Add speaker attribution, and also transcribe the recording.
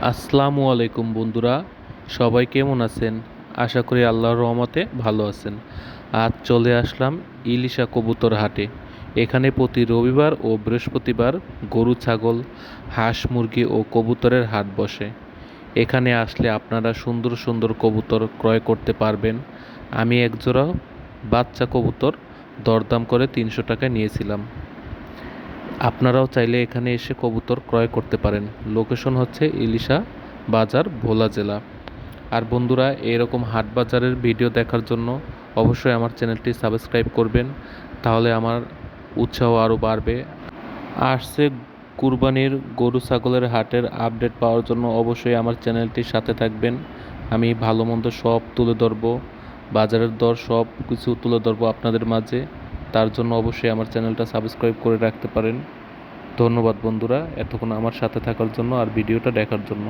Speaker 1: আসসালামু আলাইকুম বন্ধুরা, সবাই কেমন আছেন? আশা করি আল্লাহর রহমতে ভালো আছেন। আজ চলে আসলাম ইলিশা কবুতর হাটে। এখানে প্রতি রবিবার ও বৃহস্পতিবার গরু, ছাগল, হাঁস, মুরগি ও কবুতরের হাট বসে। এখানে আসলে আপনারা সুন্দর সুন্দর কবুতর ক্রয় করতে পারবেন। আমি একজোড়া বাচ্চা কবুতর দরদাম করে ৩০০ টাকায় নিয়েছিলাম। আপনারাও চাইলে এখানে এসে কবুতর ক্রয় করতে পারেন। লোকেশন হচ্ছে ইলিশা বাজার, ভোলা জেলা। আর বন্ধুরা, এরকম হাট বাজারের ভিডিও দেখার জন্য অবশ্যই আমার চ্যানেলটি সাবস্ক্রাইব করবেন, তাহলে আমার উৎসাহ আরও বাড়বে। আসছে কুরবানির গরু ছাগলের হাটের আপডেট পাওয়ার জন্য অবশ্যই আমার চ্যানেলটির সাথে থাকবেন। আমি ভালো মন্দ সব তুলে ধরবো, বাজারের দর সব কিছু তুলে ধরবো আপনাদের মাঝে। তার জন্য অবশ্যই আমার চ্যানেলটা সাবস্ক্রাইব করে রাখতে পারেন। ধন্যবাদ বন্ধুরা, এতক্ষণ আমার সাথে থাকার জন্য আর ভিডিওটা দেখার জন্য।